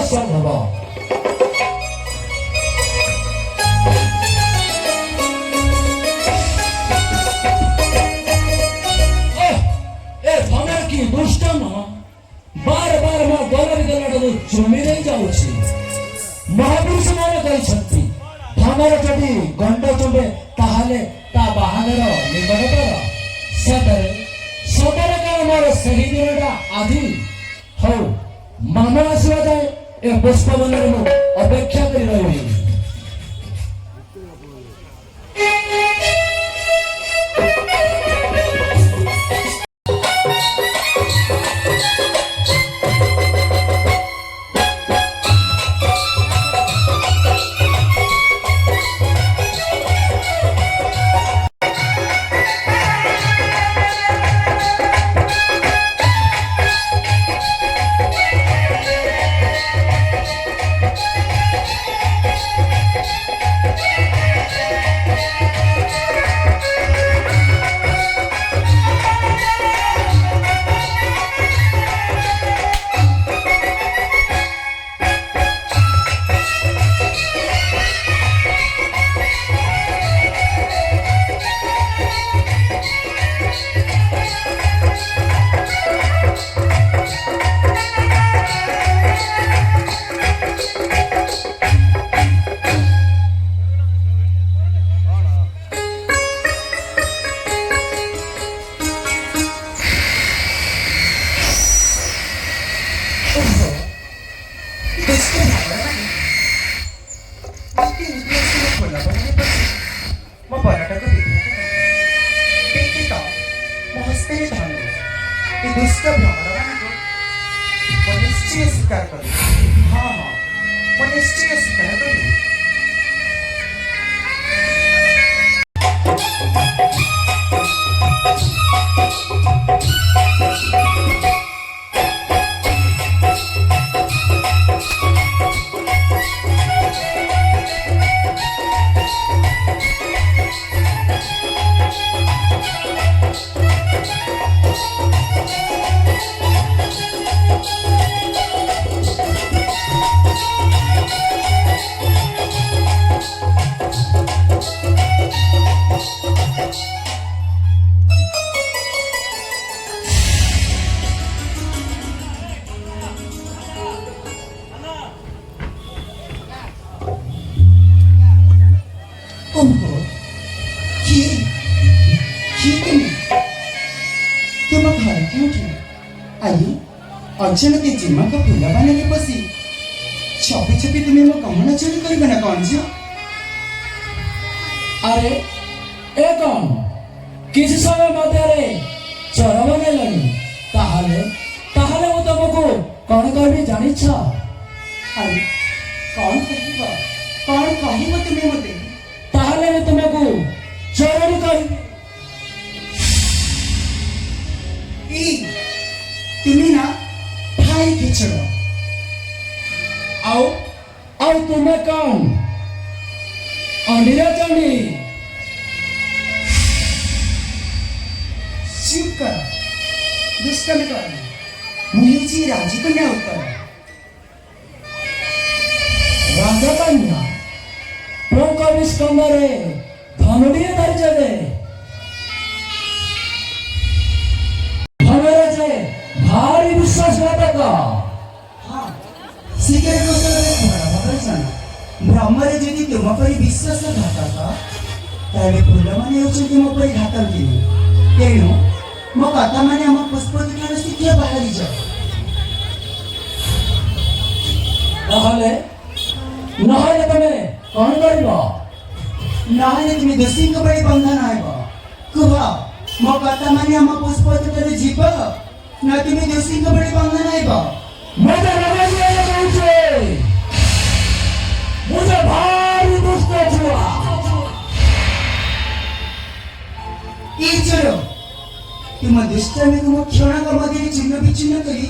संभव की दुष्ट बार बार मो गोल विद्यालय जमी नहीं जाऊँगी महापुरुष मैंने कहते धनर जदि गंड चुबे ताहले ता बाहागर निगड़तर सदरे सदरे का मोर सही दिनटा आदि हौ मामा आसवा जाए ए पुष्पवन अपेक्षा कर रही दुष्ट भ्रमण मान निश्चय स्वीकार कर हाँ हाँ निश्चय स्वीकार कर अचानक जिम्मा का फूला बने बसी छपी छपी तुम्हें मो कमना चोरी कर ना कौन जी अरे ए कौन किसी समय मध्य चोर बने लगी ताहले ताहले वो तुमको कौन कहबी जानी छ अरे कौन कहिबो तुम्हें मते ताहले मैं तुमको चोरी कहि ई तुम्हें ना भाई खिचड़ो आओ तुम्हें कौन अंधेरा चंडी चुप कर दुष्ट में कर मुझे जी राजी को ना उत्तर राजा कन्या प्रोकविस कमरे धनुड़िए दर्जे दे भारी विश्वासघातक हाँ सिगरेट ब्रह्मरे जदि तुम पर विश्वासघातक ताले फूल माने होचि मो पर घातक दिनी तेणु मो कथा माने हम पुष्पति ठार शिक्षा बाहरी जा नहले नहले तमे कौन करिबो नहले तुम दोषी को बड़ी बंधन आइबो कुह मो कथा माने हम पुष्पति ठार जीव ना तुम्हें दोषी को बड़ी बंधन आइबो मुझे रवैया लगे मुझे भारी दुष्ट छुआ ई चलो तुम दुष्ट में तुम क्षण का मध्य चिन्ह विचिन्न करी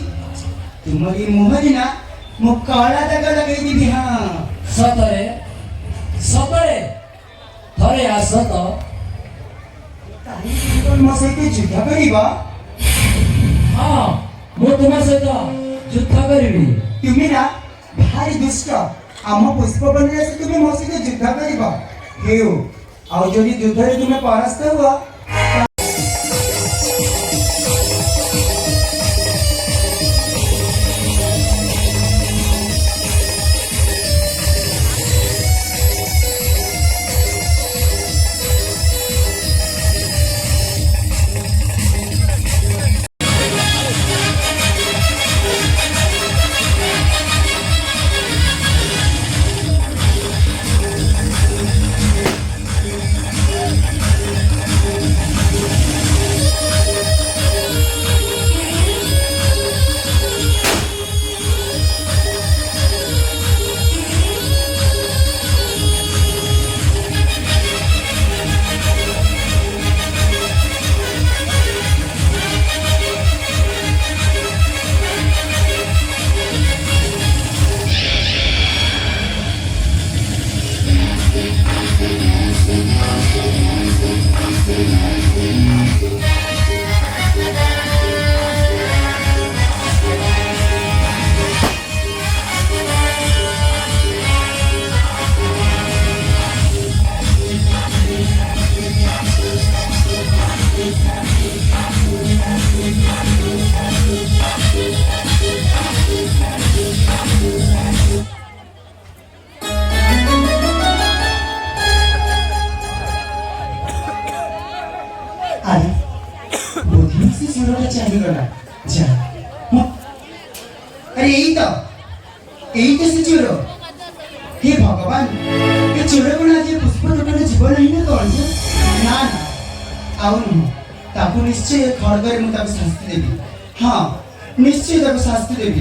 तुम्हारी मुहरी ना मो काला दाग लगे दी हां सतरे सतरे थरे आसत तारी जीवन म सहित युद्ध करिबा हाँ मो तुम सहित युद्ध करिबी तुम्हें ना ଭାରି ଦୁଷ୍ଟ। ଆମ ପୁଷ୍ପ ବନରେ ଆସି ତୁମେ ମୋ ସହିତ ଯୁଦ୍ଧ କରିବ। ହେଉ, ଆଉ ଯଦି ଯୁଦ୍ଧରେ ତୁମେ ପରାସ୍ତ ହୁଅ ଆରେ ବୋଧେ ସେ ଚୋରଟା ଚାଲିଗଲା। ଯା ଆରେ ଏଇ ତ ସେ ଚୋର। ହେ ଭଗବାନ, ଏ ଚୋର କଣ ଆଜି ପୁଷ୍ପ ଦୋକାନ ଯିବ ନାହିଁ ନା କଣ ଯେ? ନା ନା, ଆଉ ନୁହଁ, ତାକୁ ନିଶ୍ଚୟ ଖଡ଼ଗରେ ମୁଁ ତାକୁ ଶାସ୍ତି ଦେବି। ହଁ, ନିଶ୍ଚୟ ତାକୁ ଶାସ୍ତି ଦେବି।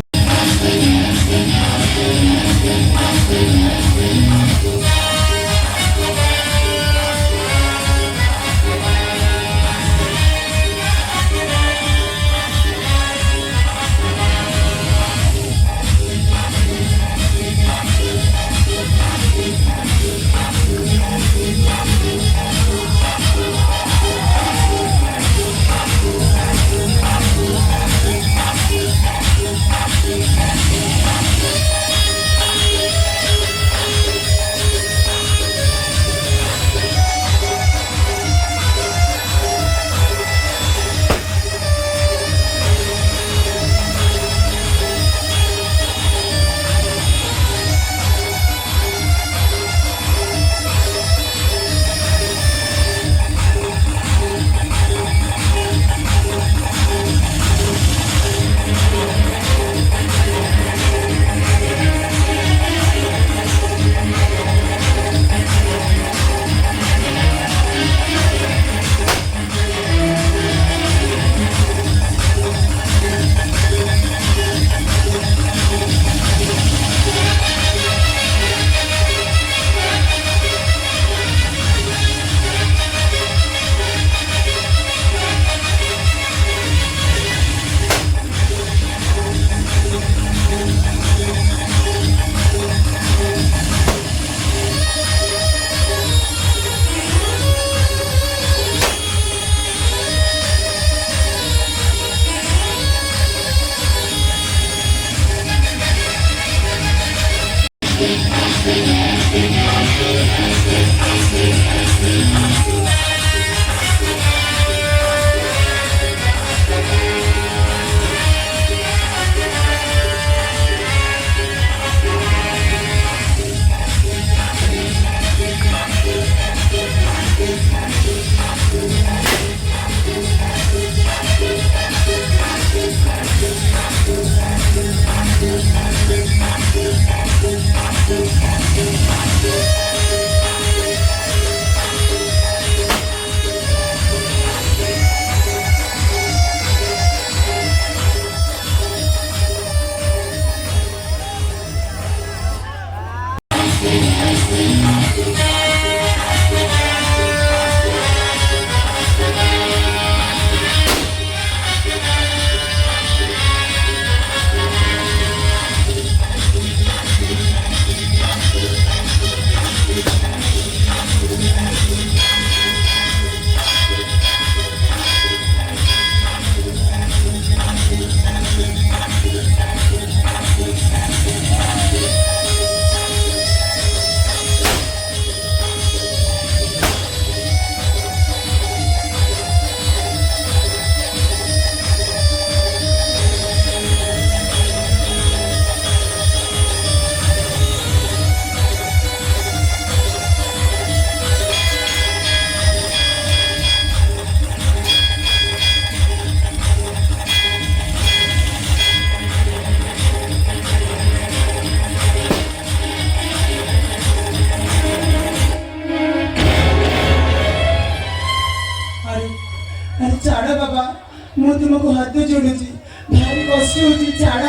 ହାତ ଯୋଡୁଛି ଭାରି କଷ୍ଟ ହଉଛି ଛାଡ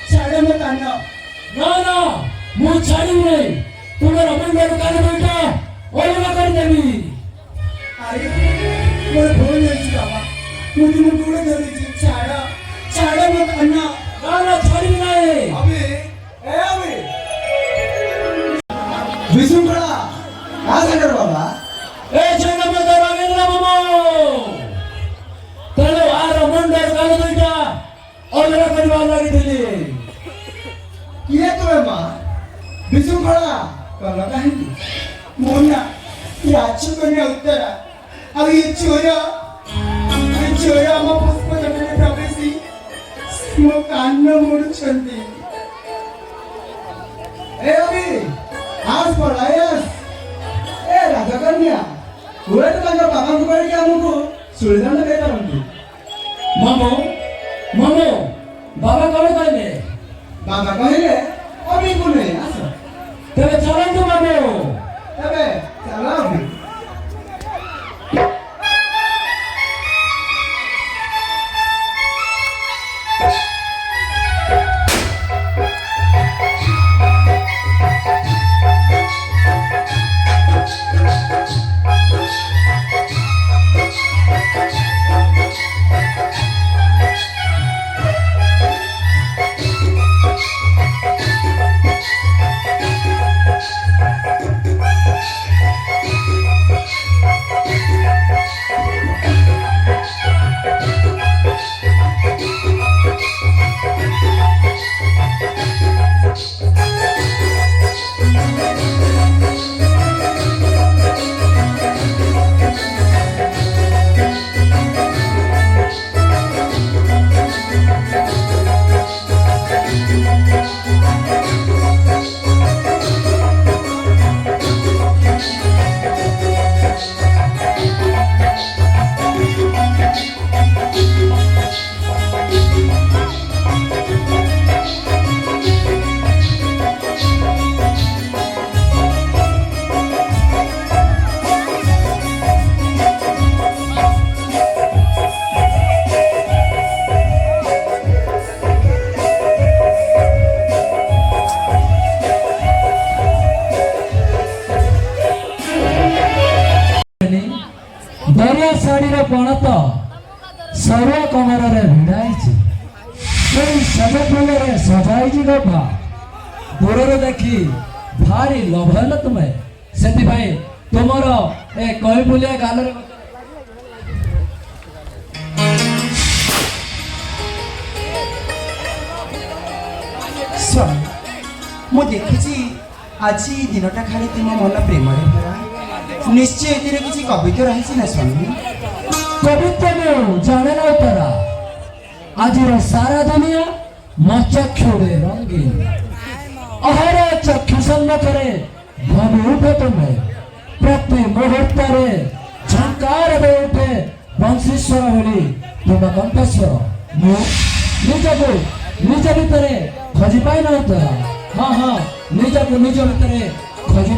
ଛାଡ ମୋ କାନ ନା ନା ମୁଁ ଛାଡ଼ିବି ନାହିଁ ତୁମେ ରମେନ୍ଦ୍ର କାନ ଦୁଇଟା ଅଲଗା କରିଦେବି ଆରେ ମୋର ଭୁଲ ହେଇଛି ବାବା ମୁଁ ତୁମ ଗୋଡ଼ ଧରୁଛି ଛାଡ ଛାଡ ମୋ କାନ ନା ନା ଛାଡ଼ିବି ନାହିଁ अबे ए अबे विशृंखला का झालं बाबा ए जगन्नाथ रवींद्र मामा ତେଣୁ ଆର ମୁଣ୍ଡର କାନ ଦୁଇଟା ଅଲଗା କରିବା ଲାଗିଥିଲି किए तो मां विशृंखला कल काहिंदी मोना याची कोणी उत्तरा अब ये चोर ଆମ ପୁଷ୍ପ ଜଟରେ ପ୍ରବେଶି ମୋ କାନ ମୋଡୁଛନ୍ତି ए अबे आज पढ़ायस ए राजकन्या हुए तो तांका बाबाଙ୍କୁ କହିକି ଆମକୁ ସୁଳିଦଣ୍ଡ ଦେଇପାରନ୍ତି ମାମୁ ମାମୁ ବାବା କଣ କହିଲେ ବାବା କହିଲେ ଅବିକୁ ନେଇ ଆସ ତେବେ ଚାଲନ୍ତୁ ମାମୁ ତେବେ ଚାଲ ଅବି ଦରିଆ ଶାଢ଼ୀର ପଣତ ସରୁଆ କମରରେ ଭିଡ଼ାଇଛି ସେଇ ସଜ ଫୁଲରେ ସଜାଇଛି ଗଭା ଦୂରରୁ ଦେଖି ଭାରି ଲୋଭ ହେଲ ତୁମେ ସେଥିପାଇଁ ତୁମର ଏ କଇଁବୁଲିଆ ଗାଲରେ स्वामी ମୁଁ ଦେଖିଛି ଆଜି ଦିନଟା ଖାଲି ତୁମ ମନ ପ୍ରେମରେ ଭରା ନିଶ୍ଚୟ ଏଥିରେ କିଛି କବିତା ରହିଛି ନା ସ୍ୱାମୀ କବିତା ମୁଁ ଜାଣେ ନା ଉତ୍ତରା ଆଜିର ସାରା ଦୁନିଆ ମୋ ଚକ୍ଷୁରେ ରଙ୍ଗୀନ ଅହର ଚକ୍ଷୁ ସମ୍ମୁଖରେ ଭବି ଉଠେ ତୁମେ ପ୍ରତି ମୁହୂର୍ତ୍ତରେ ଝଙ୍କାର ଦେଇ ଉଠେ ବଂଶୀଶ୍ୱର ଭଳି ତୁମ କଣ୍ଠସ୍ୱର ମୁଁ ନିଜକୁ ନିଜ ଭିତରେ ଖୋଜି ପାଇନା ଉତ୍ତରା ହଁ ହଁ ନିଜକୁ ନିଜ ଭିତରେ ଖୋଜି